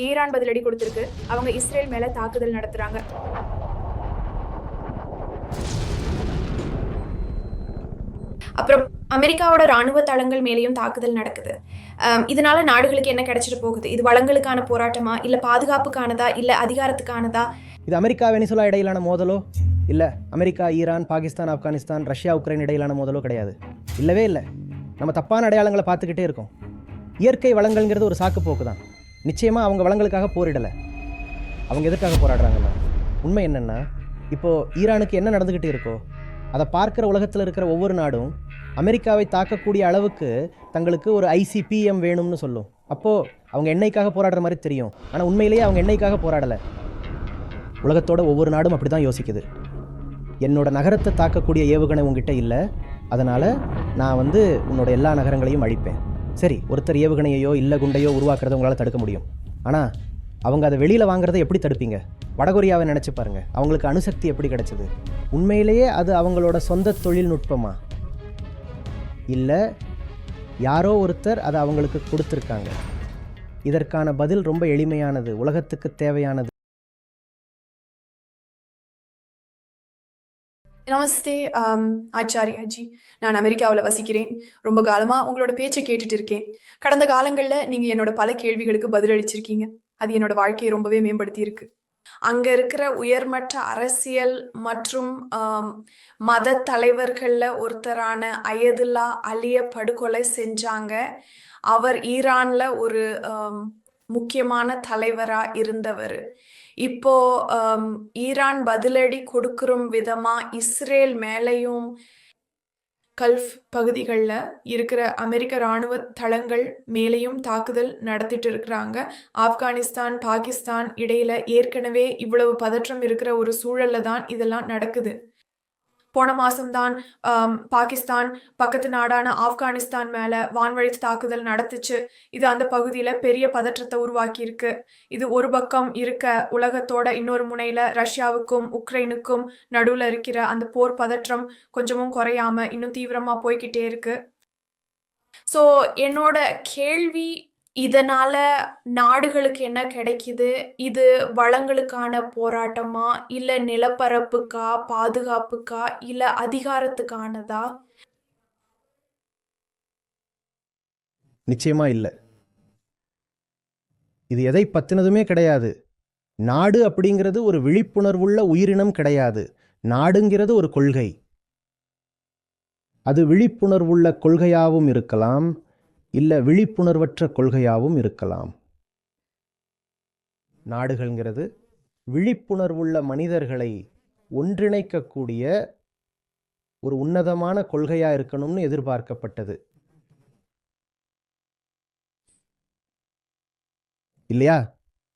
Iran பதிலடி கொடுத்திருக்கு. அவங்க இஸ்ரேல் மேல தாக்குதல் நடத்துறாங்க. அப்புறம் அமெரிக்காவோட ராணுவ தளங்கள் மேலேயும் தாக்குதல் நடக்குது. இதனால நாடுகளுக்கு என்ன கிடைச்சிட்டு போகுது? இது வளங்களுக்கான போராட்டமா, இல்ல பாதுகாப்புக்கானதா, இல்ல அதிகாரத்துக்கானதா? இது அமெரிக்கா வெனிசுலா இடையிலான மோதலோ, இல்லை America Iran Pakistan Afghanistan Russia Ukraine இடையிலான மோதலோ கிடையாது. இல்லவே இல்லை. நம்ம தப்பான அடையாளங்களை பார்த்துக்கிட்டே இருக்கோம். இயற்கை வளங்கள்ங்கிறது ஒரு சாக்கு போக்கு தான். நிச்சயமாக அவங்க வளங்களுக்காக போரிடலை. அவங்க எதுக்காக போராடுறாங்கன்னா, உண்மை என்னென்னா, இப்போது ஈரானுக்கு என்ன நடந்துக்கிட்டு இருக்கோ அதை பார்க்குற உலகத்தில் இருக்கிற ஒவ்வொரு நாடும் அமெரிக்காவை தாக்கக்கூடிய அளவுக்கு தங்களுக்கு ஒரு ஐசிபிஎம் வேணும்னு சொல்லும். அப்போது அவங்க எண்ணெய்க்காக போராடுற மாதிரி தெரியும். ஆனால் உண்மையிலேயே அவங்க எண்ணெய்க்காக போராடலை. உலகத்தோட ஒவ்வொரு நாடும் அப்படி தான் யோசிக்குது. என்னோட நகரத்தை தாக்கக்கூடிய ஏவுகணை உங்ககிட்ட இல்லை, அதனால் நான் உன்னோட எல்லா நகரங்களையும் அழிப்பேன். சரி, ஒருத்தர் ஏவுகணையோ இல்லை குண்டையோ உருவாக்குறத உங்களால் தடுக்க முடியும். ஆனால் அவங்க அதை வெளியில் வாங்குறதை எப்படி தடுப்பீங்க? வடகொரியாவை நினச்சி பாருங்கள். அவங்களுக்கு அணுசக்தி எப்படி கிடைச்சது? உண்மையிலேயே அது அவங்களோட சொந்த தொழில்நுட்பமா, இல்லை யாரோ ஒருத்தர் அதை அவங்களுக்கு கொடுத்துருக்காங்க? இதற்கான பதில் ரொம்ப எளிமையானது, உலகத்துக்கு தேவையானது. நமஸ்தே ஆச்சாரியாஜி. நான் அமெரிக்காவில் வசிக்கிறேன். ரொம்ப காலமாக உங்களோட பேச்சை கேட்டுட்டு இருக்கேன். கடந்த காலங்களில் நீங்கள் என்னோட பல கேள்விகளுக்கு பதிலளிச்சிருக்கீங்க. அது என்னோட வாழ்க்கையை ரொம்பவே மேம்படுத்தி இருக்கு. அங்க இருக்கிற உயர்மட்ட அரசியல் மற்றும் மத தலைவர்கள்ல ஒருத்தரான அயதுல்லா அலிய படுகொலை செஞ்சாங்க. அவர் ஈரான்ல ஒரு முக்கியமான தலைவரா இருந்தவர். இப்போ ஈரான் பதிலடி கொடுக்குறும் விதமா இஸ்ரேல் மேலையும் கல்ஃப் பகுதிகளில் இருக்கிற அமெரிக்க இராணுவ தளங்கள் மேலேயும் தாக்குதல் நடத்திட்டு இருக்கிறாங்க. ஆப்கானிஸ்தான் பாகிஸ்தான் இடையில ஏற்கனவே இவ்வளவு பதற்றம் இருக்கிற ஒரு சூழல்ல தான் இதெல்லாம் நடக்குது. போன மாசம்தான் பாகிஸ்தான் பக்கத்து நாடான ஆப்கானிஸ்தான் மேல வான்வழி தாக்குதல் நடத்துச்சு. இது அந்த பகுதியில பெரிய பதற்றத்தை உருவாக்கி இருக்கு. இது ஒரு பக்கம் இருக்க, உலகத்தோட இன்னொரு முனையில ரஷ்யாவுக்கும் உக்ரைனுக்கும் நடுவுல இருக்கிற அந்த போர் பதற்றம் கொஞ்சமும் குறையாம இன்னும் தீவிரமா போய்கிட்டே இருக்கு. ஸோ என்னோட கேள்வி, இதனால நாடுகளுக்கு என்ன கிடைக்குது? இது வளங்களுக்கான போராட்டமா, இல்ல நிலப்பரப்புக்கா, பாதுகாப்புக்கா, இல்ல அதிகாரத்துக்கானதா? நிச்சயமா இல்லை. இது எதை பத்தினதுமே கிடையாது. நாடு அப்படிங்கிறது ஒரு விழிப்புணர்வுள்ள உயிரினம் கிடையாது. நாடுங்கிறது ஒரு கொள்கை. அது விழிப்புணர்வுள்ள கொள்கையாகவும் இருக்கலாம், இல்லை விழிப்புணர்வற்ற கொள்கையாகவும் இருக்கலாம். நாடுகள்ங்கிறது விழிப்புணர்வுள்ள மனிதர்களை ஒன்றிணைக்கக்கூடிய ஒரு உன்னதமான கொள்கையாக இருக்கணும்னு எதிர்பார்க்கப்பட்டது இல்லையா?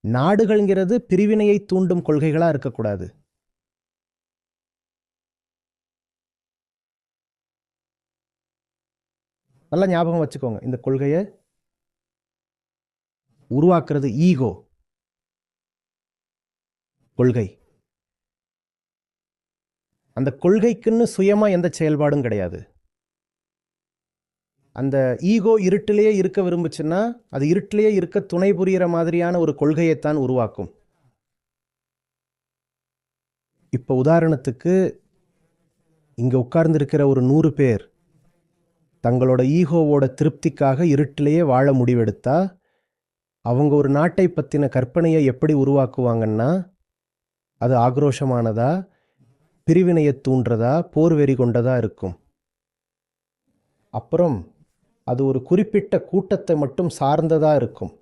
நாடுகள்ங்கிறது பிரிவினையை தூண்டும் கொள்கைகளாக இருக்கக்கூடாது. நல்லா ஞாபகம் வச்சுக்கோங்க, இந்த கொள்கையை உருவாக்குறது ஈகோ கொள்கை. அந்த கொள்கைக்குன்னு சுயமா எந்த செயல்பாடும் கிடையாது. அந்த ஈகோ இருட்டிலேயே இருக்க விரும்புச்சுன்னா அது இருட்டிலேயே இருக்க துணை புரிகிற மாதிரியான ஒரு கொள்கையைத்தான் உருவாக்கும். இப்போ உதாரணத்துக்கு, இங்கே உட்கார்ந்துருக்கிற ஒரு 100 பேர் தங்களோட ஈகோவோட திருப்திக்காக இருட்டிலேயே வாழ முடிவெடுத்தா அவங்க ஒரு நாட்டை பற்றின கற்பனையை எப்படி உருவாக்குவாங்கன்னா, அது ஆக்ரோஷமானதா, பிரிவினையை தூண்டுறதா, போர் வெறி கொண்டதா இருக்கும். அப்புறம் அது ஒரு குறிப்பிட்ட கூட்டத்தை மட்டும் சார்ந்ததா இருக்கும்.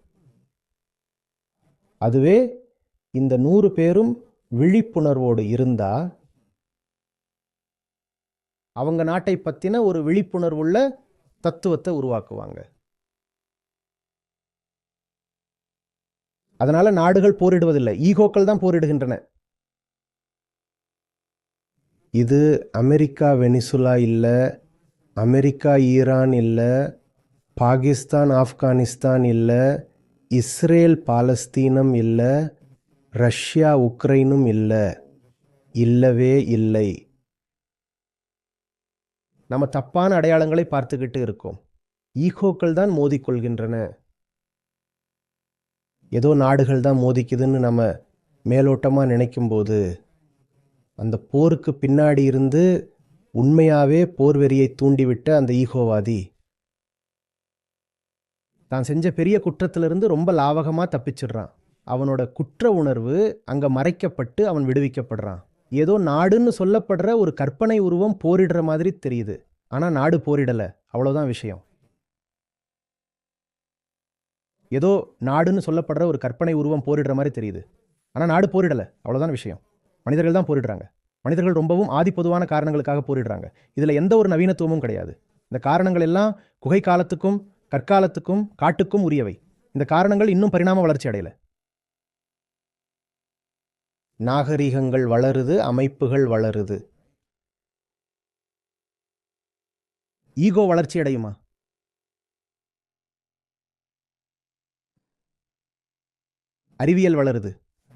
அதுவே இந்த 100 பேரும் விழிப்புணர்வோடு இருந்தா அவங்க நாட்டை பற்றின ஒரு விழிப்புணர்வுள்ள தத்துவத்தை உருவாக்குவாங்க. அதனால நாடுகள் போரிடுவதில்லை, ஈகோக்கள் தான் போரிடுகின்றன. இது அமெரிக்கா வெனிசுலா இல்லை, அமெரிக்கா ஈரான் இல்லை, பாகிஸ்தான் ஆப்கானிஸ்தான் இல்லை, இஸ்ரேல் பாலஸ்தீனம் இல்லை, ரஷ்யா உக்ரைனும் இல்லை. இல்லவே இல்லை. நம்ம தப்பான அடையாளங்களை பார்த்துக்கிட்டு இருக்கோம். ஈகோக்கள் தான் மோதிக்கொள்கின்றன. ஏதோ நாடுகள் தான் மோதிக்குதுன்னு நம்ம மேலோட்டமாக நினைக்கும்போது அந்த போருக்கு பின்னாடி இருந்து உண்மையாகவே போர் வெறியை தூண்டிவிட்ட அந்த ஈகோவாதி தான் செஞ்ச பெரிய குற்றத்திலிருந்து ரொம்ப லாவகமாக தப்பிச்சிடுறான். அவனோட குற்ற உணர்வு அங்கே மறைக்கப்பட்டு அவன் விடுவிக்கப்படுறான். ஏதோ நாடுன்னு சொல்லப்படுற ஒரு கற்பனை உருவம் போரிடுற மாதிரி தெரியுது. ஆனால் நாடு போரிடலை, அவ்வளோதான் விஷயம். ஏதோ நாடுன்னு சொல்லப்படுற ஒரு கற்பனை உருவம் போரிடுற மாதிரி தெரியுது. ஆனால் நாடு போரிடலை, அவ்வளோதான் விஷயம். மனிதர்கள் தான் போரிடுறாங்க. மனிதர்கள் ரொம்பவும் ஆதி பொதுவான காரணங்களுக்காக போரிடுறாங்க. இதில் எந்த ஒரு நவீனத்துவமும் கிடையாது. இந்த காரணங்கள் எல்லாம் குகை காலத்துக்கும் கற்காலத்துக்கும் காட்டுக்கும் உரியவை. இந்த காரணங்கள் இன்னும் பரிணாம வளர்ச்சி அடையல. நாகரிகங்கள் வளருது, அமைப்புகள் வளருது. ஈகோ வளர்ச்சி அடையுமா? அறிவியல் வளருது,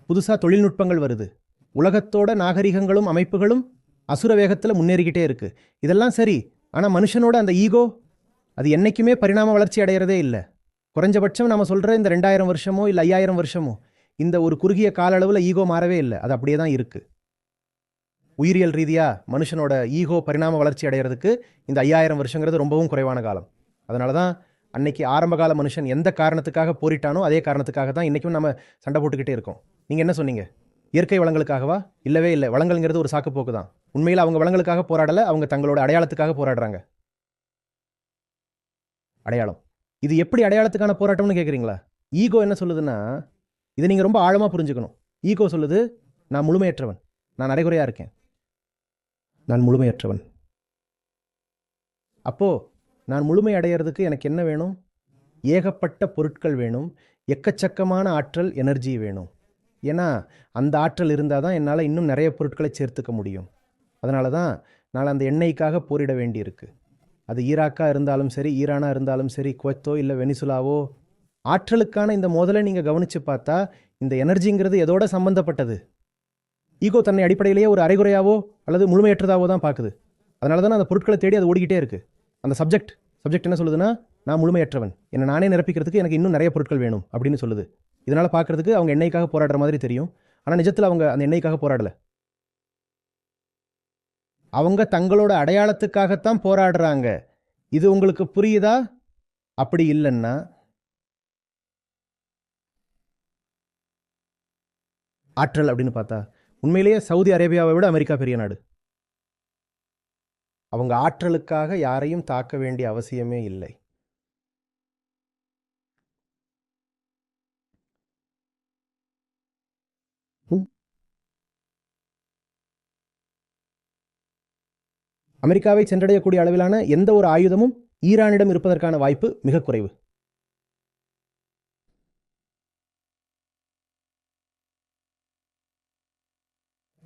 புதுசா தொழில்நுட்பங்கள் வருது, உலகத்தோட நாகரிகங்களும் அமைப்புகளும் அசுர வேகத்தில் முன்னேறிக்கிட்டே இருக்கு. இதெல்லாம் சரி, ஆனால் மனுஷனோட அந்த ஈகோ அது என்னைக்குமே பரிணாம வளர்ச்சி அடைகிறதே இல்லை. குறைஞ்சபட்சம் நம்ம சொல்கிற இந்த 2000 வருஷமோ இல்லை 5000 வருஷமோ இந்த ஒரு குறுகிய கால அளவில் ஈகோ மாறவே இல்லை. அது அப்படியே தான் இருக்கு. உயிரியல் ரீதியாக மனுஷனோட ஈகோ பரிணாம வளர்ச்சி அடைகிறதுக்கு இந்த 5000 வருஷங்கிறது ரொம்பவும் குறைவான காலம். அதனால தான் அன்னைக்கு ஆரம்பகால மனுஷன் எந்த காரணத்துக்காக போரிட்டானோ அதே காரணத்துக்காக தான் இன்றைக்கும் நம்ம சண்டை போட்டுக்கிட்டே இருக்கோம். நீங்கள் என்ன சொன்னீங்க? இயற்கை வளங்களுக்காகவா? இல்லவே இல்லை. வளங்கள்ங்கிறது ஒரு சாக்குப்போக்கு தான். உண்மையில் அவங்க வளங்களுக்காக போராடலை, அவங்க தங்களோட அடையாளத்துக்காக போராடுறாங்க. அடையாளம், இது எப்படி அடையாளத்துக்கான போராட்டம்னு கேட்குறீங்களா? ஈகோ என்ன சொல்லுதுன்னா, இதை நீங்கள் ரொம்ப ஆழமாக புரிஞ்சுக்கணும். ஈகோ சொல்லுது, நான் முழுமையற்றவன், நான் அரைகுறையாக இருக்கேன், நான் முழுமையற்றவன். அப்போது நான் முழுமை அடையிறதுக்கு எனக்கு என்ன வேணும்? ஏகப்பட்ட பொருட்கள் வேணும், எக்கச்சக்கமான ஆற்றல், எனர்ஜி வேணும். ஏன்னா அந்த ஆற்றல் இருந்தால் தான் என்னால் இன்னும் நிறைய பொருட்களை சேர்த்துக்க முடியும். அதனால தான் நான் அந்த எண்ணெய்க்காக போரிட வேண்டியிருக்கு. அது ஈராக்காக இருந்தாலும் சரி, ஈரானாக இருந்தாலும் சரி, குவைத்தோ இல்லை வெனிசுலாவோ, ஆற்றலுக்கான இந்த மோதலை நீங்கள் கவனித்து பார்த்தா இந்த எனர்ஜிங்கிறது எதோட சம்மந்தப்பட்டது? ஈகோ தன்னை அடிப்படையிலேயே ஒரு அரைகுறையாவோ அல்லது முழுமையற்றதாவோ தான் பார்க்குது. அதனால தான் அந்த பொருட்களை தேடி அது ஓடிக்கிட்டே இருக்குது. அந்த சப்ஜெக்ட் என்ன சொல்லுதுன்னா, நான் முழுமையற்றவன், என்னை நானே நிரப்பிக்கிறதுக்கு எனக்கு இன்னும் நிறைய பொருட்கள் வேணும் அப்படின்னு சொல்லுது. இதனால் பார்க்குறதுக்கு அவங்க எண்ணெய்க்காக போராடுற மாதிரி தெரியும். ஆனால் நிஜத்தில் அவங்க அந்த எண்ணெய்க்காக போராடலை. அவங்க தங்களோட அடையாளத்துக்காகத்தான் போராடுறாங்க. இது உங்களுக்கு புரியுதா? அப்படி இல்லைன்னா ஆற்றல் அப்படின்னு பார்த்தா உண்மையிலேயே சவுதி அரேபியாவை விட அமெரிக்கா பெரிய நாடு. அவங்க ஆற்றலுக்காக யாரையும் தாக்க வேண்டிய அவசியமே இல்லை. அமெரிக்காவை சென்றடையக்கூடிய அளவிலான எந்த ஒரு ஆயுதமும் ஈரானிடம் இருப்பதற்கான வாய்ப்பு மிக குறைவு.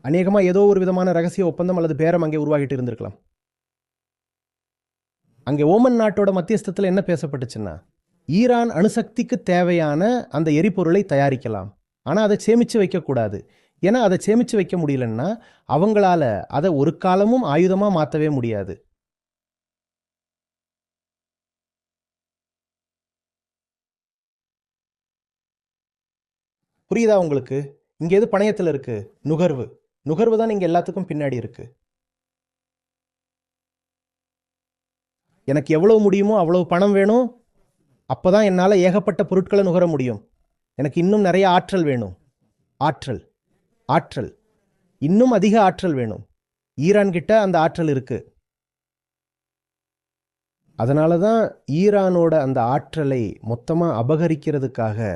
அநேகமாக ஏதோ ஒரு விதமான ரகசிய ஒப்பந்தம் அல்லது பேரம் அங்கே உருவாகிட்டு இருந்திருக்கலாம். அங்கே ஓமன் நாட்டோட மத்தியஸ்தத்தில் என்ன பேசப்பட்டுச்சுன்னா, ஈரான் அணுசக்திக்கு தேவையான அந்த எரிபொருளை தயாரிக்கலாம், ஆனால் அதை சேமித்து வைக்கக்கூடாது. ஏன்னா அதை சேமித்து வைக்க முடியலன்னா அவங்களால அதை ஒரு காலமும் ஆயுதமாக மாற்றவே முடியாது. புரியுதா உங்களுக்கு? இங்கே எது பணையத்தில் இருக்கு? நுகர்வு தான் இங்கே எல்லாத்துக்கும் பின்னாடி இருக்கு. எனக்கு எவ்வளவு முடியுமோ அவ்வளவு பணம் வேணும், அப்போதான் என்னால் ஏகப்பட்ட பொருட்களை நுகர முடியும். எனக்கு இன்னும் நிறைய ஆற்றல் வேணும். ஆற்றல் இன்னும் அதிக ஆற்றல் வேணும். ஈரான் கிட்ட அந்த ஆற்றல் இருக்கு. அதனால தான் ஈரானோட அந்த ஆற்றலை மொத்தமாக அபகரிக்கிறதுக்காக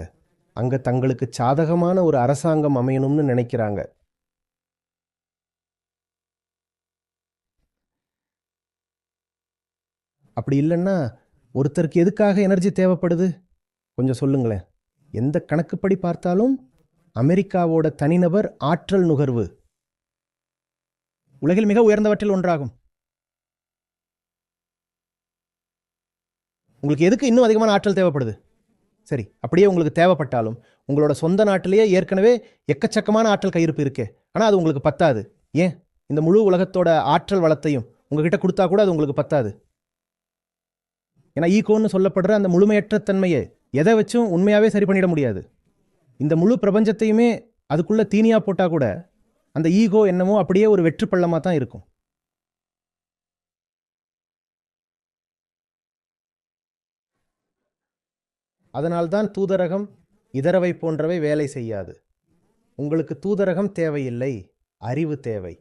அங்கே தங்களுக்கு சாதகமான ஒரு அரசாங்கம் அமையணும்னு நினைக்கிறாங்க. அப்படி இல்லைன்னா ஒருத்தருக்கு எதுக்காக எனர்ஜி தேவைப்படுது? கொஞ்சம் சொல்லுங்களேன். எந்த கணக்குப்படி பார்த்தாலும் அமெரிக்காவோட தனிநபர் ஆற்றல் நுகர்வு உலகில் மிக உயர்ந்தவற்றில் ஒன்றாகும். உங்களுக்கு எதுக்கு இன்னும் அதிகமான ஆற்றல் தேவைப்படுது? சரி, அப்படியே உங்களுக்கு தேவைப்பட்டாலும் உங்களோட சொந்த நாட்டிலேயே ஏற்கனவே எக்கச்சக்கமான ஆற்றல் கையிருப்பு இருக்கே, ஆனால் அது உங்களுக்கு பத்தாது. ஏன்? இந்த முழு உலகத்தோட ஆற்றல் வளத்தையும் உங்ககிட்ட கொடுத்தா கூட அது உங்களுக்கு பத்தாது. ஏன்னா ஈகோன்னு சொல்லப்படுற அந்த முழுமையற்ற தன்மையை எதை வச்சும் உண்மையாகவே சரி பண்ணிட முடியாது. இந்த முழு பிரபஞ்சத்தையுமே அதுக்குள்ள தீனியா போட்டா கூட அந்த ஈகோ என்னமோ அப்படியே ஒரு வெற்று பள்ளமா தான் இருக்கும். அதனால்தான் தூதரகம் இதரவை போன்றவை வேலை செய்யாது. உங்களுக்கு தூதரகம் தேவையில்லை, அறிவு தேவை.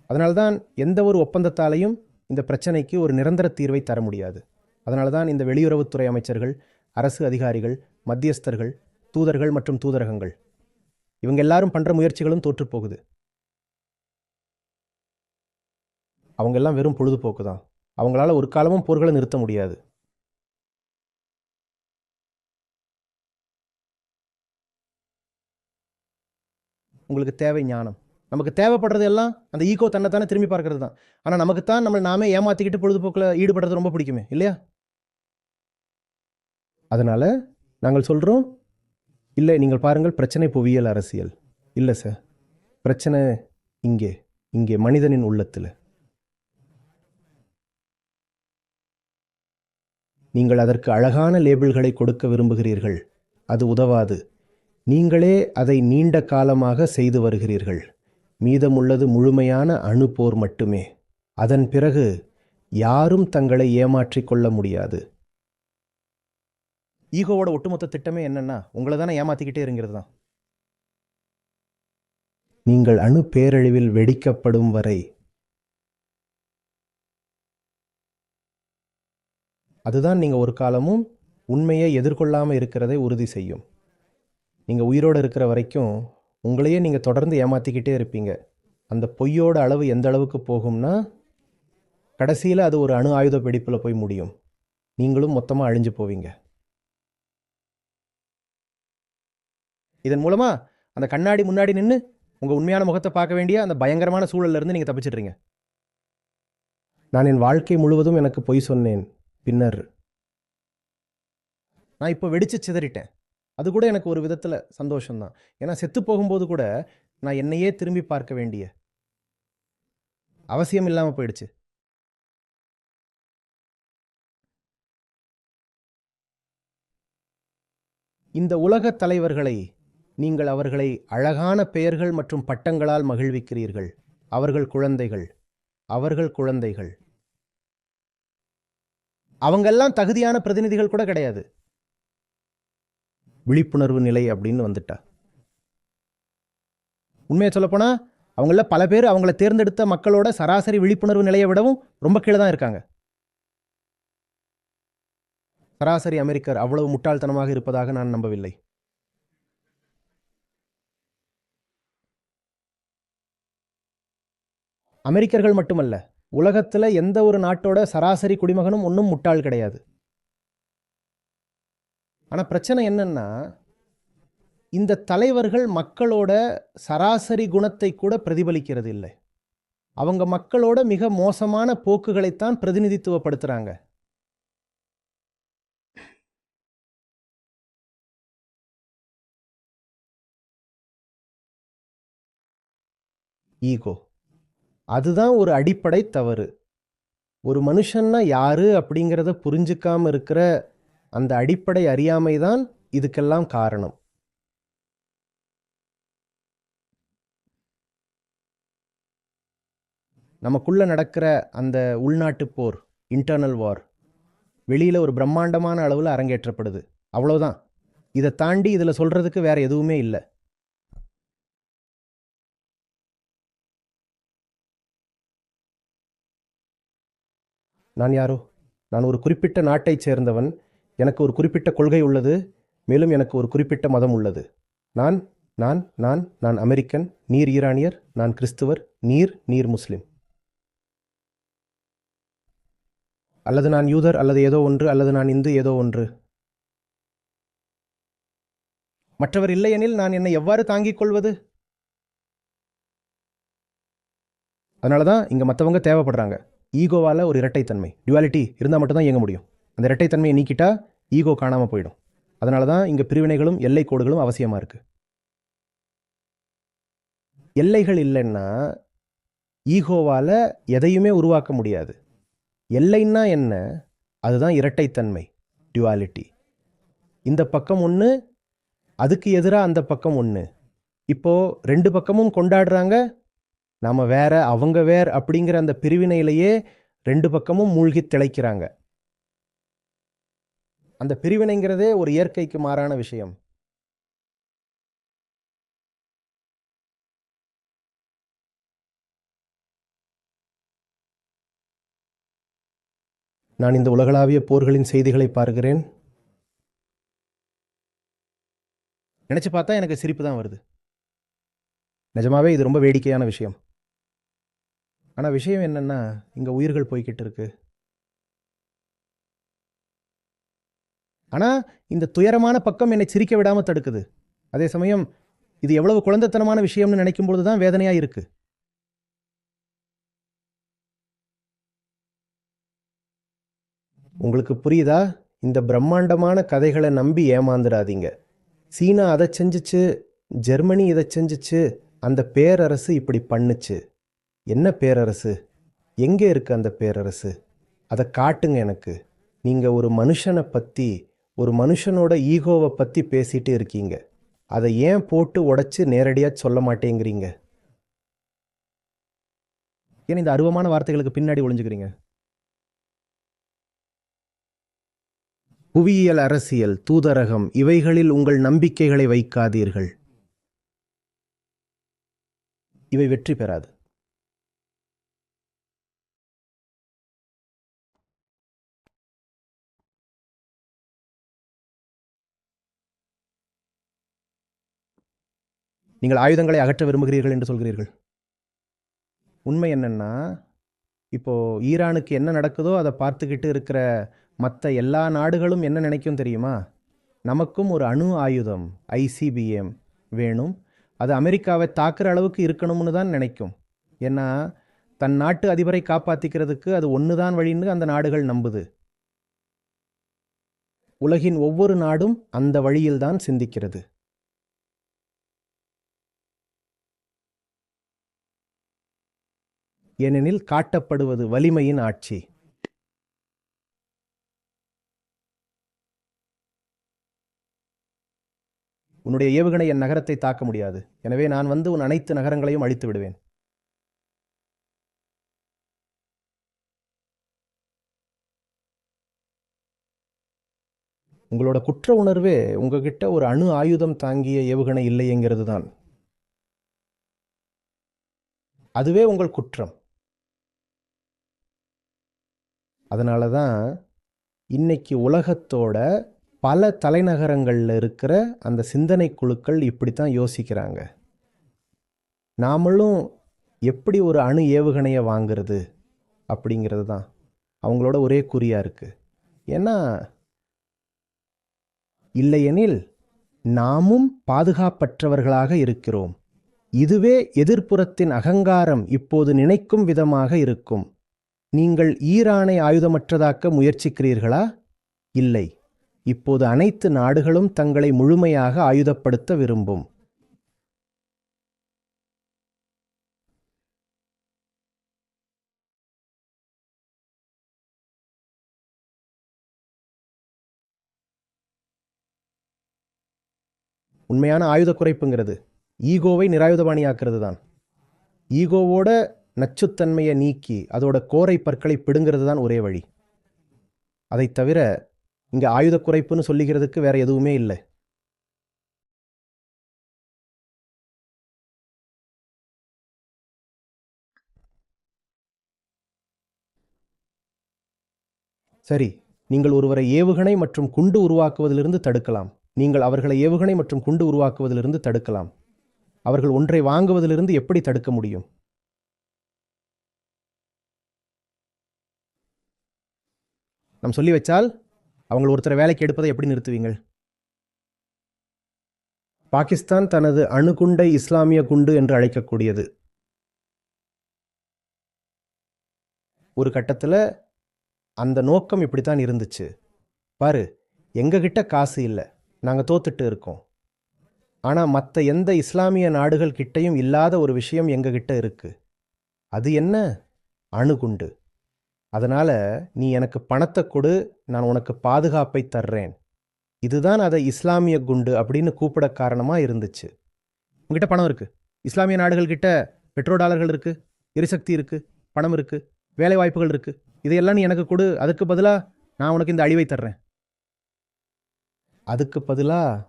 அதனால்தான் எந்த ஒரு ஒப்பந்தத்தாலையும் இந்த பிரச்சனைக்கு ஒரு நிரந்தர தீர்வை தர முடியாது. அதனால்தான் இந்த வெளியுறவுத்துறை அமைச்சர்கள், அரசு அதிகாரிகள், மத்தியஸ்தர்கள், தூதர்கள் மற்றும் தூதரகங்கள் இவங்க எல்லாரும் பண்ற முயற்சிகளும் தோற்று போகுது. அவங்க எல்லாம் வெறும் பொழுதுபோக்கு தான். அவங்களால ஒரு காலமும் போர்களை நிறுத்த முடியாது. உங்களுக்கு தேவை ஞானம். நமக்கு தேவைப்படுறது எல்லாம் அந்த ஈகோ தன்னைத்தானே திரும்பி பார்க்கறது தான். ஆனால் நமக்குத்தான் நம்மளை நாமே ஏமாத்திக்கிட்டு பொழுதுபோக்கில் ஈடுபடுறது ரொம்ப பிடிக்குமே இல்லையா? அதனால நாங்கள் சொல்கிறோம், இல்லை நீங்கள் பாருங்கள், பிரச்சனை புவியியல் அரசியல் இல்லை சார், பிரச்சனை இங்கே இங்கே மனிதனின் உள்ளத்தில். நீங்கள் அதற்கு அழகான லேபிள்களை கொடுக்க விரும்புகிறீர்கள், அது உதவாது. நீங்களே அதை நீண்ட காலமாக செய்து வருகிறீர்கள். மீதமுள்ளது முழுமையான அணுப்போர் மட்டுமே. அதன் பிறகு யாரும் தங்களை ஏமாற்றிக் கொள்ள முடியாது. ஈகோவோட ஒட்டுமொத்த திட்டமே என்னன்னா, உங்களை தானே ஏமாத்திக்கிட்டே இருங்கிறது தான். நீங்கள் அணு பேரழிவில் வெடிக்கப்படும் வரை அதுதான் நீங்க ஒரு காலமும் உண்மையை எதிர்கொள்ளாமல் இருக்கிறதை உறுதி செய்யும். நீங்கள் உயிரோடு இருக்கிற வரைக்கும் உங்களையே நீங்கள் தொடர்ந்து ஏமாற்றிக்கிட்டே இருப்பீங்க. அந்த பொய்யோட அளவு எந்த அளவுக்கு போகும்னா, கடைசியில் அது ஒரு அணு ஆயுத வெடிப்பில் போய் முடியும். நீங்களும் மொத்தமாக அழிஞ்சு போவீங்க. இதன் மூலமாக அந்த கண்ணாடி முன்னாடி நின்று உங்கள் உண்மையான முகத்தை பார்க்க வேண்டிய அந்த பயங்கரமான சூழல்லேருந்து நீங்கள் தப்பிச்சிடுறீங்க. நான் என் வாழ்க்கை முழுவதும் எனக்கு பொய் சொன்னேன், பின்னர் நான் இப்போ வெடிச்சு சிதறிட்டேன். அது கூட எனக்கு ஒரு விதத்தில் சந்தோஷம்தான். ஏன்னா செத்து போகும்போது கூட நான் என்னையே திரும்பி பார்க்க வேண்டிய அவசியம் இல்லாமல் போயிடுச்சு. இந்த உலக தலைவர்களை நீங்கள் அவர்களை அழகான பெயர்கள் மற்றும் பட்டங்களால் மகிழ்விக்கிறீர்கள். அவர்கள் குழந்தைகள், அவர்கள் குழந்தைகள். அவங்கெல்லாம் தகுதியான பிரதிநிதிகள் கூட கிடையாது. விழிப்புணர்வு நிலை அப்படின்னு வந்துட்டா, உண்மையை சொல்லப்போனா அவங்கள பல பேர் அவங்கள தேர்ந்தெடுத்த மக்களோட சராசரி விழிப்புணர்வு நிலையை விடவும் ரொம்ப கீழே தான் இருக்காங்க. சராசரி அமெரிக்கர் அவ்வளவு முட்டாள்தனமாக இருப்பதாக நான் நம்பவில்லை. அமெரிக்கர்கள் மட்டுமல்ல, உலகத்துல எந்த ஒரு நாட்டோட சராசரி குடிமகனும் ஒன்றும் முட்டாள் கிடையாது. ஆனால் பிரச்சனை என்னன்னா, இந்த தலைவர்கள் மக்களோட சராசரி குணத்தை கூட பிரதிபலிக்கிறது இல்லை. அவங்க மக்களோட மிக மோசமான போக்குகளைத்தான் பிரதிநிதித்துவப்படுத்துறாங்க. ஈகோ, அதுதான் ஒரு அடிப்படை தவறு. ஒரு மனுஷன்னா யாரு அப்படிங்கிறத புரிஞ்சுக்காம இருக்கிற அந்த அடிப்படை அறியாமை தான் இதுக்கெல்லாம் காரணம். நமக்குள்ள நடக்கிற அந்த உள்நாட்டு போர், இன்டர்னல் வார், வெளியில ஒரு பிரம்மாண்டமான அளவில் அரங்கேற்றப்படுது, அவ்வளவுதான். இதை தாண்டி இதில் சொல்றதுக்கு வேற எதுவுமே இல்லை. நான் யாரோ? நான் ஒரு குறிப்பிட்ட நாட்டைச் சேர்ந்தவன். எனக்கு ஒரு குறிப்பிட்ட கொள்கை உள்ளது. மேலும் எனக்கு ஒரு குறிப்பிட்ட மதம் உள்ளது. நான் நான் நான் நான் அமெரிக்கன், நீர் ஈரானியர், நான் கிறிஸ்துவர், நீர் முஸ்லிம். அல்லது நான் யூதர், அல்லது ஏதோ ஒன்று, அல்லது நான் இந்து, ஏதோ ஒன்று. மற்றவர் இல்லையெனில் நான் என்னை எவ்வாறு தாங்கிக் கொள்வது? அதனால தான் இங்கே மற்றவங்க தேவைப்படுறாங்க. ஈகோவால் ஒரு இரட்டைத்தன்மை, டியூவாலிட்டி இருந்தால் மட்டும்தான் இயங்க முடியும். அந்த இரட்டைத்தன்மையை நீக்கிட்டா ஈகோ காணாமல் போயிடும். அதனால தான் இங்கே பிரிவினைகளும் எல்லை கோடுகளும் அவசியமாக இருக்குது. எல்லைகள் இல்லைன்னா ஈகோவால் எதையுமே உருவாக்க முடியாது. எல்லைன்னா என்ன? அதுதான் இரட்டைத்தன்மை, டியூவாலிட்டி. இந்த பக்கம் ஒன்று, அதுக்கு எதிராக அந்த பக்கம் ஒன்று. இப்போ ரெண்டு பக்கமும் கொண்டாடுறாங்க. நாம் வேற அவங்க வேற அப்படிங்கிற அந்த பிரிவினையிலேயே ரெண்டு பக்கமும் மூழ்கி திளைக்கிறாங்க. அந்த பிரிவினைங்கிறதே ஒரு இயற்கைக்கு மாறான விஷயம். நான் இந்த உலகளாவிய போர்களின் செய்திகளை பார்க்கிறேன். நினைச்சு பார்த்தா எனக்கு சிரிப்பு தான் வருது. நிஜமாவே இது ரொம்ப வேடிக்கையான விஷயம். ஆனால் விஷயம் என்னன்னா, இங்கே உயிர்கள் போய்கிட்டு இருக்கு. ஆனால் இந்த துயரமான பக்கம் என்னை சிரிக்க விடாமல் தடுக்குது. அதே சமயம் இது எவ்வளவு குழந்தைத்தனமான விஷயம்னு நினைக்கும் பொழுது தான் வேதனையாக இருக்கு. உங்களுக்கு புரியுதா? இந்த பிரம்மாண்டமான கதைகளை நம்பி ஏமாந்துடாதீங்க. சீனா அதை செஞ்சுச்சு, ஜெர்மனி இதை செஞ்சுச்சு, அந்த பேரரசு இப்படி பண்ணுச்சு. என்ன பேரரசு? எங்கே இருக்கு அந்த பேரரசு? அதை காட்டுங்க எனக்கு. நீங்கள் ஒரு மனுஷனை பற்றி, ஒரு மனுஷனோட ஈகோவை பற்றி பேசிட்டு இருக்கீங்க. அதை ஏன் போட்டு உடைச்சு நேரடியாக சொல்ல மாட்டேங்கிறீங்க? ஏன் இந்த அருவமான வார்த்தைகளுக்கு பின்னாடி ஒளிஞ்சுக்கிறீங்க? புவியியல், அரசியல், தூதரகம், இவைகளில் உங்கள் நம்பிக்கைகளை வைக்காதீர்கள். இவை வெற்றி பெறாது. நீங்கள் ஆயுதங்களை அகற்ற விரும்புகிறீர்கள் என்று சொல்கிறீர்கள். உண்மை என்னன்னா, இப்போ ஈரானுக்கு என்ன நடக்குதோ அதை பார்த்துக்கிட்டு இருக்கிற மற்ற எல்லா நாடுகளும் என்ன நினைக்கும் தெரியுமா? நமக்கும் ஒரு அணு ஆயுதம் ICBM வேணும், அது அமெரிக்காவை தாக்குற அளவுக்கு இருக்கணும்னு தான் நினைக்கும். ஏன்னா தன் நாட்டு அதிபரை காப்பாற்றிக்கிறதுக்கு அது ஒன்று தான் வழின்னு அந்த நாடுகள் நம்புது. உலகின் ஒவ்வொரு நாடும் அந்த வழியில்தான் சிந்திக்கிறது. ஏனெனில் காட்டப்படுவது வலிமையின் ஆட்சி. உன்னுடைய ஏவுகணை என் நகரத்தை தாக்க முடியாது. எனவே நான் வந்து உன் அனைத்து நகரங்களையும் அழித்து விடுவேன். உங்களோட குற்ற உணர்வே உங்ககிட்ட ஒரு அணு ஆயுதம் தாங்கிய ஏவுகணை இல்லைங்கிறது தான். அதுவே உங்கள் குற்றம். அதனால தான் இன்னைக்கு உலகத்தோட பல தலைநகரங்களில் இருக்கிற அந்த சிந்தனை குழுக்கள் இப்படித்தான் யோசிக்கிறாங்க. நாமளும் எப்படி ஒரு அணு ஏவுகணையை வாங்கிறது அப்படிங்கிறது தான் அவங்களோட ஒரே குறியா இருக்கு. ஏன்னா இல்லையெனில் நாமும் பாதுகாப்பற்றவர்களாக இருக்கிறோம். இதுவே எதிர்ப்புறத்தின் அகங்காரம் இப்போது நினைக்கும் விதமாக இருக்கும். நீங்கள் ஈரானை ஆயுதமற்றதாக்க முயற்சிக்கிறீர்களா? இல்லை. இப்போது அனைத்து நாடுகளும் தங்களை முழுமையாக ஆயுதப்படுத்த விரும்பும். உண்மையான ஆயுத குறைப்புங்கிறது ஈகோவை நிராயுதபாணியாக்குறது தான். ஈகோவோட நச்சுத்தன்மையை நீக்கி அதோட கோரை பற்களை பிடுங்கிறது தான் ஒரே வழி. அதை தவிர இங்கே ஆயுத குறைப்புன்னு சொல்லிக்கிறதுக்கு வேற எதுவுமே இல்லை. சரி, நீங்கள் ஒருவரை ஏவுகணை மற்றும் குண்டு உருவாக்குவதிலிருந்து தடுக்கலாம். நீங்கள் அவர்களை ஏவுகணை மற்றும் குண்டு உருவாக்குவதிலிருந்து தடுக்கலாம். அவர்கள் ஒன்றை வாங்குவதிலிருந்து எப்படி தடுக்க முடியும்? நாம் சொல்லி வச்சால் அவங்க ஒருத்தரை வேலைக்கு எடுப்பதை எப்படி நிறுத்துவீங்கள்? பாகிஸ்தான் தனது அணுகுண்டை இஸ்லாமிய குண்டு என்று அழைக்கக்கூடியது. ஒரு கட்டத்தில் அந்த நோக்கம் இப்படித்தான் இருந்துச்சு. பாரு, எங்ககிட்ட காசு இல்லை, நாங்கள் தோத்துட்டு இருக்கோம். ஆனால் மற்ற எந்த இஸ்லாமிய நாடுகள் கிட்டையும் இல்லாத ஒரு விஷயம் எங்ககிட்ட இருக்கு. அது என்ன? அணுகுண்டு. அதனால் நீ எனக்கு பணத்தை கொடு, நான் உனக்கு பாதுகாப்பை தர்றேன். இதுதான் அதை இஸ்லாமிய குண்டு அப்படின்னு கூப்பிட காரணமாக இருந்துச்சு. உங்ககிட்ட பணம் இருக்குது, இஸ்லாமிய நாடுகள் கிட்ட பெட்ரோ டாலர்கள் இருக்குது, எரிசக்தி இருக்குது, பணம் இருக்குது, வேலை வாய்ப்புகள் இருக்குது. இதையெல்லாம் நீ எனக்கு கொடு, அதுக்கு பதிலாக நான் உனக்கு இந்த அழிவை தர்றேன். அதுக்கு பதிலாக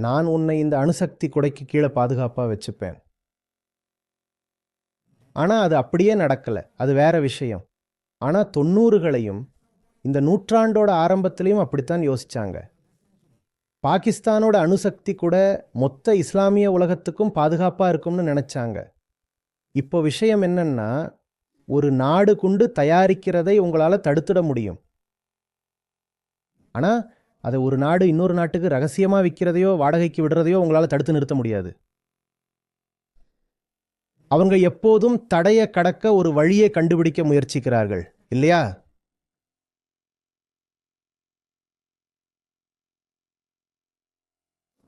நான் உன்னை இந்த அணுசக்தி குடைக்கு கீழே பாதுகாப்பாக வச்சுப்பேன். ஆனால் அது அப்படியே நடக்கலை, அது வேற விஷயம். ஆனால் 90களையும் இந்த நூற்றாண்டோட ஆரம்பத்திலையும் அப்படித்தான் யோசிச்சாங்க. பாகிஸ்தானோட அணுசக்தி கூட மொத்த இஸ்லாமிய உலகத்துக்கும் பாதுகாப்பாக இருக்கும்னு நினச்சாங்க. இப்போ விஷயம் என்னன்னா, ஒரு நாடு கொண்டு தயாரிக்கிறதை உங்களால் தடுத்துட முடியும். ஆனால் அதை ஒரு நாடு இன்னொரு நாட்டுக்கு ரகசியமாக விற்கிறதையோ வாடகைக்கு விடுறதையோ உங்களால் தடுத்து நிறுத்த முடியாது. அவங்க எப்போதும் தடையை கடக்க ஒரு வழியை கண்டுபிடிக்க முயற்சிக்கிறார்கள், இல்லையா?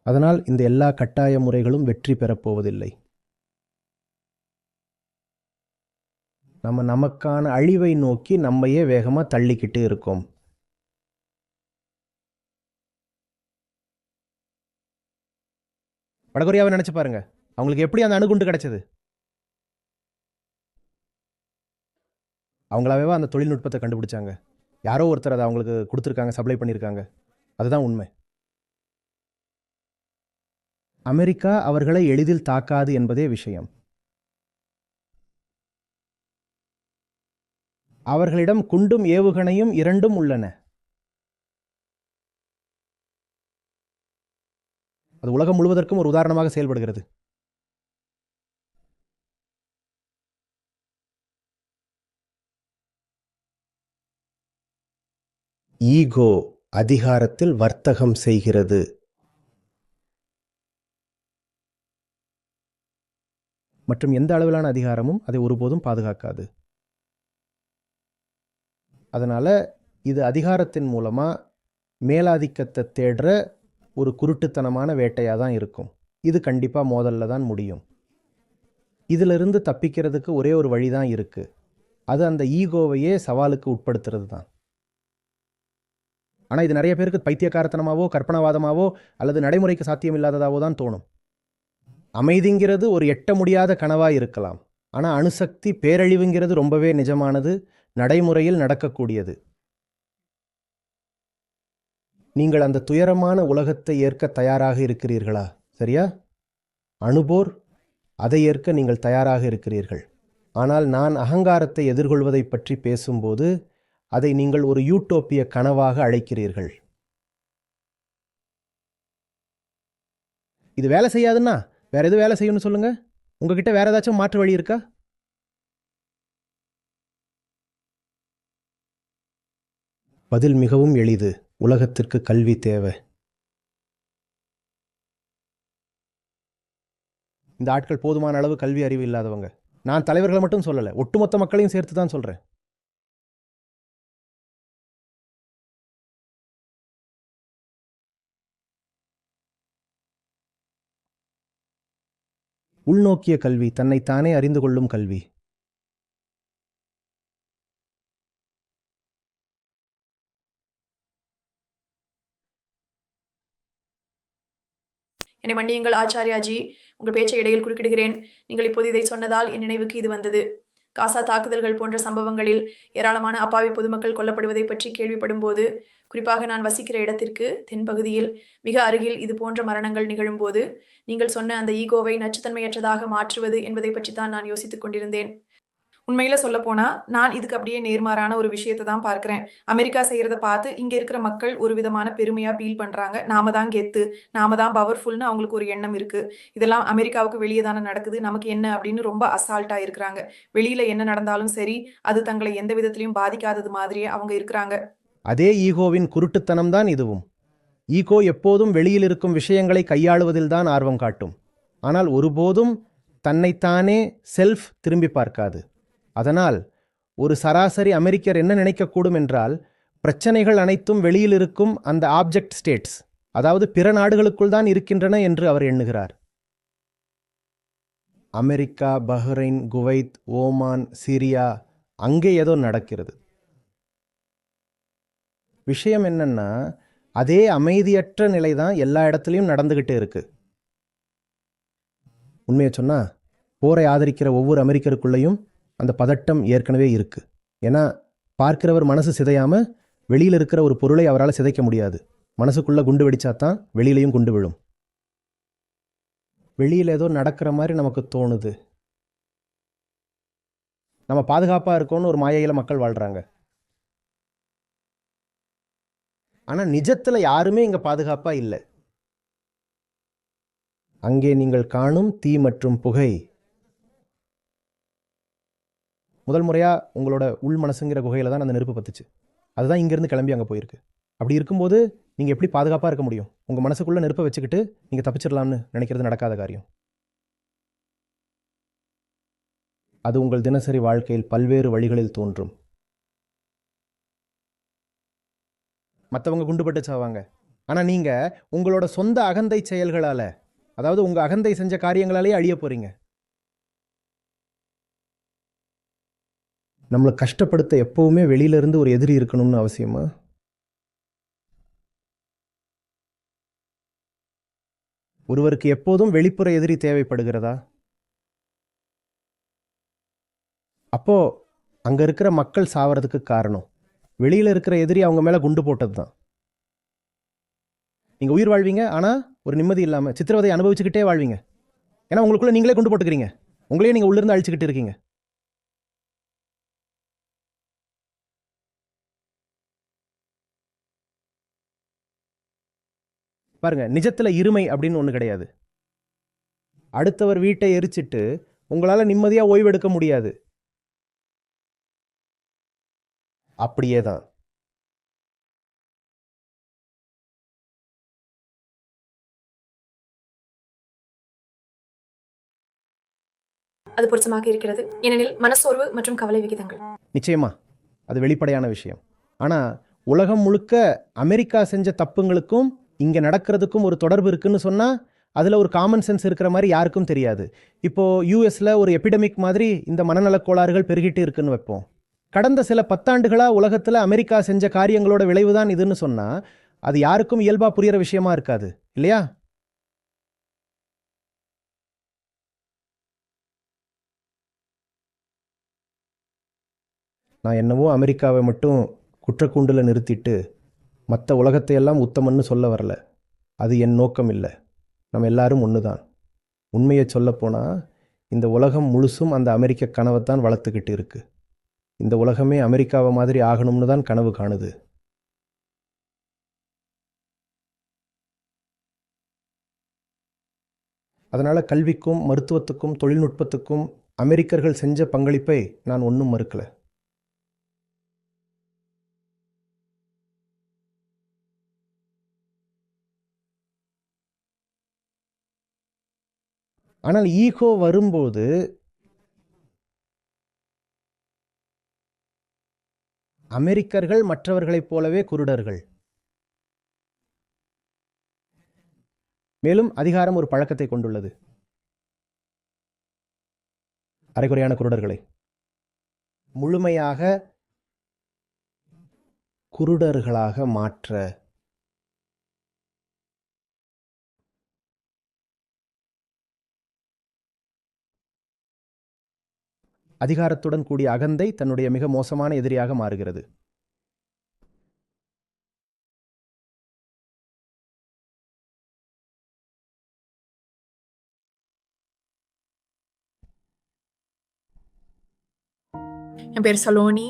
அதனால் இந்த எல்லா கட்டாய முறைகளும் வெற்றி பெறப்போவதில்லை. நமக்கான அழிவை நோக்கி நம்மையே வேகமாக தள்ளிக்கிட்டு இருக்கோம். வடகொரியாவை நினைச்சு பாருங்க, அவங்களுக்கு எப்படி அந்த அணுகுண்டு கிடைச்சது? அவங்களாவே அந்த தொழில்நுட்பத்தை கண்டுபிடிச்சாங்க. யாரோ ஒருத்தர் அதை அவங்களுக்கு கொடுத்துருக்காங்க, சப்ளை பண்ணியிருக்காங்க. அதுதான் உண்மை. அமெரிக்கா அவர்களை எளிதில் தாக்காது என்பதே விஷயம். அவர்களிடம் குண்டும் ஏவுகணையும் இரண்டும் உள்ளன. அது உலகம் முழுவதற்கும் ஒரு உதாரணமாக செயல்படுகிறது. ஈகோ அதிகாரத்தில் வர்த்தகம் செய்கிறது. மற்றும் எந்த அளவிலான அதிகாரமும் அதை ஒருபோதும் பாதுகாக்காது. அதனால இது அதிகாரத்தின் மூலமா மேலாதிக்கத்தை தேடுற ஒரு குருட்டுத்தனமான வேட்டையாக தான் இருக்கும். இது கண்டிப்பாக மோதல்ல தான் முடியும். இதிலிருந்து தப்பிக்கிறதுக்கு ஒரே ஒரு வழி தான் இருக்கு. அது அந்த ஈகோவையே சவாலுக்கு உட்படுத்துறது தான். ஆனால் இது நிறைய பேருக்கு பைத்தியக்காரத்தனமாவோ கற்பனாவாதமாவோ அல்லது நடைமுறைக்கு சாத்தியம் இல்லாததாவோ தான் தோணும். அமைதிங்கிறது ஒரு எட்ட முடியாத கனவாக இருக்கலாம். ஆனால் அணுசக்தி பேரழிவுங்கிறது ரொம்பவே நிஜமானது, நடைமுறையில் நடக்கக்கூடியது. நீங்கள் அந்த துயரமான உலகத்தை ஏற்க தயாராக இருக்கிறீர்களா? சரியா? அணுபோர், அதை ஏற்க நீங்கள் தயாராக இருக்கிறீர்கள். ஆனால் நான் அகங்காரத்தை எதிர்கொள்வதை பற்றி பேசும்போது அதை நீங்கள் ஒரு யூட்டோப்பிய கனவாக அழைக்கிறீர்கள். இது வேலை செய்யாதுன்னா வேற எது வேலை செய்யணும்னு சொல்லுங்க. உங்ககிட்ட வேற ஏதாச்சும் மாற்று வழி இருக்கா? பதில் மிகவும் எளிது. உலகத்திற்கு கல்வி தேவை. இந்த ஆட்கள் போதுமான அளவு கல்வி அறிவு இல்லாதவங்க. நான் தலைவர்களை மட்டும் சொல்லலை, ஒட்டுமொத்த மக்களையும் சேர்த்து தான் சொல்றேன். உள்நோக்கிய கல்வி, தன்னைத்தானே அறிந்து கொள்ளும் கல்வி. என்னை மன்னியுங்கள் ஆச்சாரியாஜி, உங்கள் பேச்சை இடையில் குறுக்கிடுகிறேன். நீங்கள் இப்போது இதை சொன்னதால் என் நினைவுக்கு இது வந்தது. காசா தாக்குதல்கள் போன்ற சம்பவங்களில் ஏராளமான அப்பாவி பொதுமக்கள் கொல்லப்படுவதை பற்றி கேள்விப்படும் போது, குறிப்பாக நான் வசிக்கிற இடத்திற்கு தென்பகுதியில் மிக அருகில் இது போன்ற மரணங்கள் நிகழும்போது, நீங்கள் சொன்ன அந்த ஈகோவை நச்சுத்தன்மையற்றதாக மாற்றுவது என்பதை பற்றி தான் நான் யோசித்துக் கொண்டிருந்தேன். உண்மையில சொல்ல போனா, நான் இதுக்கு அப்படியே நேர்மாறான ஒரு விஷயத்தை தான் பார்க்கிறேன். அமெரிக்கா செய்யறத பார்த்து இங்க இருக்கிற மக்கள் ஒரு விதமான பெருமையா ஃபீல் பண்றாங்க. நாம தான் கெத்து, நாம தான் பவர்ஃபுல்னு அவங்களுக்கு ஒரு எண்ணம் இருக்கு. இதெல்லாம் அமெரிக்காவுக்கு வெளியே தானே நடக்குது, நமக்கு என்ன அப்படின்னு ரொம்ப அசால்ட்டா இருக்கிறாங்க. வெளியில என்ன நடந்தாலும் சரி, அது தங்களை எந்த விதத்திலையும் பாதிக்காதது மாதிரியே அவங்க இருக்கிறாங்க. அதே ஈகோவின் குருட்டுத்தனம் தான் இதுவும். ஈகோ எப்போதும் வெளியில் இருக்கும் விஷயங்களை கையாளுவதில் தான் ஆர்வம் காட்டும். ஆனால் ஒருபோதும் தன்னைத்தானே செல்ஃப் திரும்பி பார்க்காது. அதனால் ஒரு சராசரி அமெரிக்கர் என்ன நினைக்கக்கூடும் என்றால், பிரச்சனைகள் அனைத்தும் வெளியில் இருக்கும் அந்த ஆப்ஜெக்ட் ஸ்டேட்ஸ், அதாவது பிற நாடுகளுக்குள் தான் இருக்கின்றன என்று அவர் எண்ணுகிறார். America, Bahrain, Kuwait, Oman, Syria, அங்கே ஏதோ நடக்கிறது. விஷயம் என்னன்னா, அதே அமைதியற்ற நிலை தான் எல்லா இடத்துலையும் நடந்துக்கிட்டே இருக்கு. உண்மையை சொன்னால் போரை ஆதரிக்கிற ஒவ்வொரு அமெரிக்கருக்குள்ளேயும் அந்த பதட்டம் ஏற்கனவே இருக்கு. ஏன்னா பார்க்கிறவர் மனசு சிதையாமல் வெளியில் இருக்கிற ஒரு பொருளை அவரால் சிதைக்க முடியாது. மனசுக்குள்ளே குண்டு வெடிச்சாதான் வெளியிலையும் குண்டு விழும். வெளியில் ஏதோ நடக்கிற மாதிரி நமக்கு தோணுது. நம்ம பாதுகாப்பாக இருக்கோன்னு ஒரு மாயையில் மக்கள் வாழ்கிறாங்க. ஆனால் நிஜத்தில் யாருமே இங்கே பாதுகாப்பாக இல்லை. அங்கே நீங்கள் காணும் தீ மற்றும் புகை முதல் முறையாக உங்களோட உள் மனசுங்கிற குகையில் தான் அந்த நெருப்பு பத்துச்சு. அதுதான் இங்கேருந்து கிளம்பி அங்கே போயிருக்கு. அப்படி இருக்கும்போது நீங்கள் எப்படி பாதுகாப்பாக இருக்க முடியும்? உங்கள் மனசுக்குள்ளே நெருப்பை வச்சுக்கிட்டு நீங்கள் தப்பிச்சிடலாம்னு நினைக்கிறது நடக்காத காரியம். அது உங்கள் தினசரி வாழ்க்கையில் பல்வேறு வழிகளில் தோன்றும். மற்றவங்க குண்டுபட்டு சாவாங்க. ஆனால் நீங்கள் உங்களோட சொந்த அகந்தை செயல்களால், அதாவது உங்கள் அகந்தை செஞ்ச காரியங்களாலேயே அழிய போகிறீங்க. நம்மளை கஷ்டப்படுத்த எப்பவுமே வெளியிலிருந்து ஒரு எதிரி இருக்கணும்னு அவசியமா? ஒருவருக்கு எப்போதும் வெளிப்புற எதிரி தேவைப்படுகிறதா? அப்போ அங்க இருக்கிற மக்கள் சாவறதுக்கு காரணம் வெளியில இருக்கிற எதிரி அவங்க மேல குண்டு போட்டது தான். நீங்க உயிர் வாழ்வீங்க, ஆனா ஒரு நிம்மதி இல்லாம சித்திரவதை அனுபவிச்சுக்கிட்டே வாழ்வீங்க. ஏன்னா உங்களுக்குள்ள நீங்களே குண்டு போட்டுக்கிறீங்க. உங்களையே நீங்க உள்ள இருந்து அழிச்சுக்கிட்டு இருக்கீங்க. பாருங்க, நிஜத்துல இருமை அப்படின்னு ஒண்ணு கிடையாது. அடுத்தவர் வீட்டை எரிச்சிட்டு உங்களால நிம்மதியா ஓய்வெடுக்க முடியாது. அப்படியே தான். அது பொருத்தமாக இருக்கிறது, ஏனெனில் மனசோர்வு மற்றும் கவலை விகிதங்கள். நிச்சயமா அது வெளிப்படையான விஷயம். ஆனா உலகம் முழுக்க அமெரிக்கா செஞ்ச தப்புங்களுக்கும் இங்க நடக்கிறதுக்கும் ஒரு தொடர்பு இருக்குன்னு சொன்னா அதுல ஒரு காமன் சென்ஸ் இருக்கிற மாதிரி யாருக்கும் தெரியாது. இப்போ யூஎஸ்ல ஒரு எபிடமிக் மாதிரி இந்த மனநலக் கோளாறுகள் பெருகிட்டு இருக்குன்னு வைப்போம். கடந்த சில 10 ஆண்டுகளா உலகத்துல அமெரிக்கா செஞ்ச காரியங்களோட விளைவுதான் இதுன்னு சொன்னா அது யாருக்கும் இயல்பா புரியுற விஷயமா இருக்காது, இல்லையா? நான் என்னவோ அமெரிக்காவை மட்டும் குற்றக்கூண்டில் நிறுத்திட்டு மற்ற உலகத்தையெல்லாம் உத்தமன்னு சொல்ல வரல. அது என் நோக்கம் இல்லை. நம்ம எல்லாரும் ஒன்று தான். உண்மையை சொல்லப்போனால் இந்த உலகம் முழுசும் அந்த அமெரிக்க கனவை தான் வளர்த்துக்கிட்டு இருக்கு. இந்த உலகமே அமெரிக்காவை மாதிரி ஆகணும்னு தான் கனவு காணுது. அதனால் கல்விக்கும் மருத்துவத்துக்கும் தொழில்நுட்பத்துக்கும் அமெரிக்கர்கள் செஞ்ச பங்களிப்பை நான் ஒன்றும் மறுக்கலை. ஆனால் ஈகோ வரும்போது அமெரிக்கர்கள் மற்றவர்களைப் போலவே குருடர்கள். மேலும் அதிகாரம் ஒரு பழக்கத்தை கொண்டுள்ளது, அரைகுறையான குருடர்களை முழுமையாக குருடர்களாக மாற்ற. அதிகாரத்துடன் கூடிய அகந்தை தன்னுடைய மிக மோசமான எதிரியாக மாறுகிறது. என் பேர் சலோனி.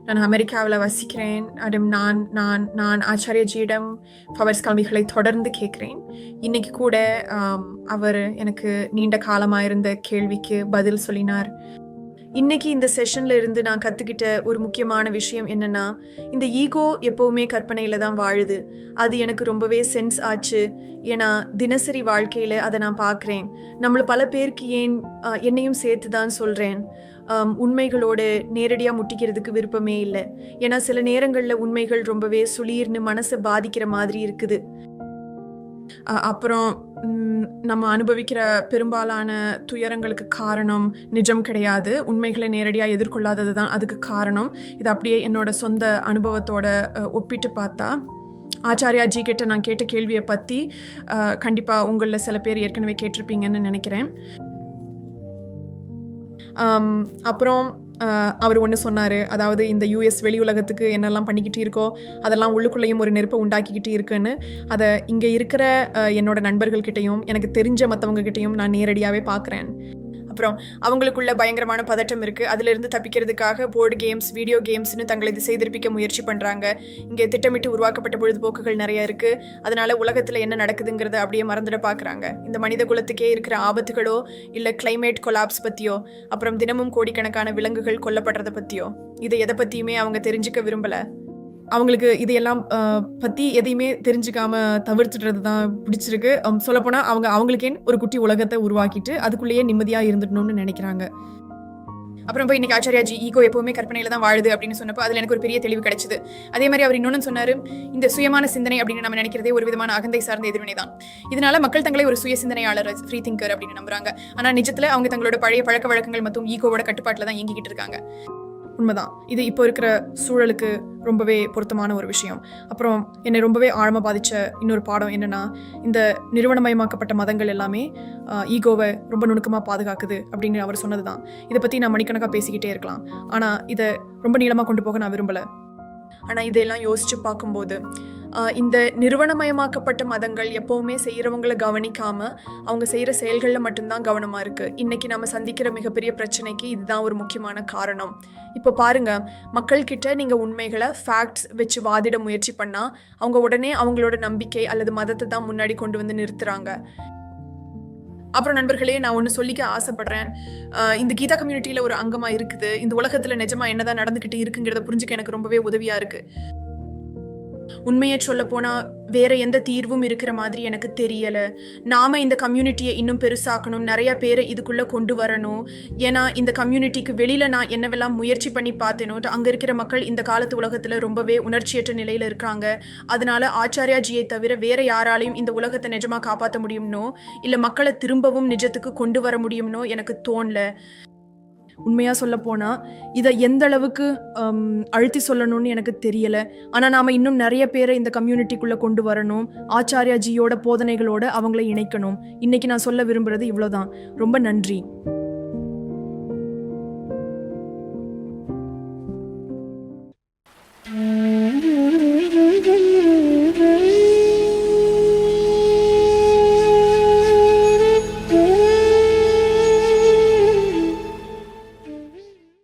நான் அமெரிக்காவில் வசிக்கிறேன். நான் ஆச்சாரியஜியிடம் பவர்ஸ் கல்விகளை தொடர்ந்து கேட்குறேன். இன்னைக்கு கூட அவர் எனக்கு நீண்ட காலமாக இருந்த கேள்விக்கு பதில் சொல்லினார். இன்னைக்கு இந்த செஷன்ல இருந்து நான் கற்றுக்கிட்ட ஒரு முக்கியமான விஷயம் என்னன்னா, இந்த ஈகோ எப்போவுமே கற்பனையில் தான் வாழுது. அது எனக்கு ரொம்பவே சென்ஸ் ஆச்சு. ஏன்னா தினசரி வாழ்க்கையில் அதை நான் பார்க்குறேன். நம்மள பல பேருக்கு என்னையும் சேர்த்து தான் சொல்கிறேன், உண்மைகளோடு நேரடியாக முட்டிக்கிறதுக்கு விருப்பமே இல்லை. ஏன்னா சில நேரங்களில் உண்மைகள் ரொம்பவே சுளீர்னு மனசை பாதிக்கிற மாதிரி இருக்குது. அப்புறம் நம்ம அனுபவிக்கிற பெரும்பாலான துயரங்களுக்கு காரணம் நிஜம் கிடையாது, உண்மைகளை நேரடியாக எதிர்கொள்ளாதது தான் அதுக்கு காரணம். இது அப்படியே என்னோட சொந்த அனுபவத்தோட ஒப்பிட்டு பார்த்தா ஆச்சாரியாஜி கிட்ட நான் கேட்ட கேள்வியை பற்றி கண்டிப்பாக உங்களில் சில பேர் ஏற்கனவே கேட்டிருப்பீங்கன்னு நினைக்கிறேன். அப்புறம் அவர் ஒன்று சொன்னார், அதாவது இந்த யூஎஸ் வெளி உலகத்துக்கு என்னெல்லாம் பண்ணிக்கிட்டு இருக்கோ அதெல்லாம் உள்ளுக்குள்ளேயும் ஒரு நெருப்பை உண்டாக்கிக்கிட்டு இருக்குன்னு. அதை இங்கே இருக்கிற என்னோட நண்பர்கள்கிட்டையும் எனக்கு தெரிஞ்ச மற்றவங்க கிட்டையும் நான் நேரடியாகவே பார்க்குறேன். அப்புறம் அவங்களுக்குள்ள பயங்கரமான பதட்டம் இருக்குது. அதிலிருந்து தப்பிக்கிறதுக்காக போர்டு கேம்ஸ், வீடியோ கேம்ஸ்னு தங்களை திசை திருப்பிக்க முயற்சி பண்ணுறாங்க. இங்கே திட்டமிட்டு உருவாக்கப்பட்ட பொழுதுபோக்குகள் நிறைய இருக்குது. அதனால் உலகத்தில் என்ன நடக்குதுங்கிறத அப்படியே மறந்துட பார்க்குறாங்க. இந்த மனித குலத்துக்கே இருக்கிற ஆபத்துகளோ இல்லை கிளைமேட் கொலாப்ஸ் பற்றியோ, அப்புறம் தினமும் கோடிக்கணக்கான விலங்குகள் கொல்லப்படுறதை பற்றியோ, இதை எதை பற்றியுமே அவங்க தெரிஞ்சுக்க விரும்பலை. அவங்களுக்கு இதையெல்லாம் பற்றி எதையுமே தெரிஞ்சுக்காம தவிர்த்துடுறது தான் பிடிச்சிருக்கு. சொல்லப்போனால் அவங்களுக்கே ஒரு குட்டி உலகத்தை உருவாக்கிட்டு அதுக்குள்ளேயே நிம்மதியாக இருந்துடணும்னு நினைக்கிறாங்க. அப்புறம் போய் இன்னைக்கு ஆச்சாரியாஜி ஈகோ எப்பவுமே கற்பனையில் தான் வாழுது அப்படின்னு சொன்னப்போ அதில் எனக்கு ஒரு பெரிய தெளிவு கிடைச்சிது. அதே மாதிரி அவர் இன்னொன்று சொன்னார், இந்த சுயமான சிந்தனை அப்படின்னு நம்ம நினைக்கிறதே ஒரு விதமான அகந்தை சார்ந்த எதிர்வினை தான். இதனால மக்கள் தங்களை ஒரு சுய சிந்தனையாளர், ஃப்ரீ திங்கர் அப்படின்னு நம்புறாங்க. ஆனால் நிஜத்தில் அவங்க தங்களோட பழைய பழக்க வழக்கங்கள் மற்றும் ஈகோவோட கட்டுப்பாட்டில் தான் இயங்கிக்கிட்டு இருக்காங்க. உண்மைதான், இது இப்போ இருக்கிற சூழலுக்கு ரொம்பவே பொருத்தமான ஒரு விஷயம். அப்புறம் என்னை ரொம்பவே ஆழமாக பாதித்த இன்னொரு பாடம் என்னென்னா, இந்த நிறுவனமயமாக்கப்பட்ட மதங்கள் எல்லாமே ஈகோவை ரொம்ப நுணுக்கமாக பாதுகாக்குது அப்படின்னு அவர் சொன்னது தான். இதை பற்றி நான் மணிக்கணக்காக பேசிக்கிட்டே இருக்கலாம், ஆனால் இதை ரொம்ப நீளமாக கொண்டு போக நான் விரும்பலை. ஆனால் இதையெல்லாம் யோசித்து பார்க்கும்போது இந்த நிறுவனமயமாக்கப்பட்ட மதங்கள் எப்போவுமே செய்கிறவங்களை கவனிக்காமல் அவங்க செய்கிற செயல்களில் மட்டும்தான் கவனமாக இருக்குது. இன்றைக்கி நம்ம சந்திக்கிற மிகப்பெரிய பிரச்சனைக்கு இதுதான் ஒரு முக்கியமான காரணம். இப்போ பாருங்கள், மக்கள்கிட்ட நீங்கள் உண்மைகளை ஃபேக்ட்ஸ் வச்சு வாதிட முயற்சி பண்ணால் அவங்க உடனே அவங்களோட நம்பிக்கை அல்லது மதத்தை தான் முன்னாடி கொண்டு வந்து நிறுத்துகிறாங்க. அப்புறம் நண்பர்களே, நான் ஒன்று சொல்லிக்க ஆசைப்படுறேன். இந்த கீதா கம்யூனிட்டியில் ஒரு அங்கமாக இருக்குது. இந்த உலகத்தில் நிஜமாக என்னதான் நடந்துக்கிட்டு இருக்குங்கிறத புரிஞ்சுக்க எனக்கு ரொம்பவே உதவியாக இருக்குது. உண்மையை சொல்ல போனால் வேற எந்த தீர்வும் இருக்கிற மாதிரி எனக்கு தெரியலை. நாம இந்த கம்யூனிட்டியை இன்னும் பெருசாக்கணும், நிறைய பேரை இதுக்குள்ளே கொண்டு வரணும். ஏன்னா இந்த கம்யூனிட்டிக்கு வெளியில் நான் என்னவெல்லாம் முயற்சி பண்ணி பார்த்தேனோ, அங்கே இருக்கிற மக்கள் இந்த காலத்து உலகத்தில் ரொம்பவே உணர்ச்சியற்ற நிலையில் இருக்காங்க. அதனால ஆச்சாரியாஜியை தவிர வேற யாராலையும் இந்த உலகத்தை நிஜமாக காப்பாற்ற முடியும்னோ இல்லை மக்களை திரும்பவும் நிஜத்துக்கு கொண்டு வர முடியும்னோ எனக்கு தோணல. உண்மையாக சொல்ல போனால் இதை எந்த அளவுக்கு அழுத்தி சொல்லணும்னு எனக்கு தெரியலை. ஆனால் நாம் இன்னும் நிறைய பேரை இந்த கம்யூனிட்டிக்குள்ளே கொண்டு வரணும். ஆச்சாரியாஜியோட போதனைகளோடு அவங்கள இணைக்கணும். இன்றைக்கி நான் சொல்ல விரும்புகிறது இவ்வளோதான். ரொம்ப நன்றி.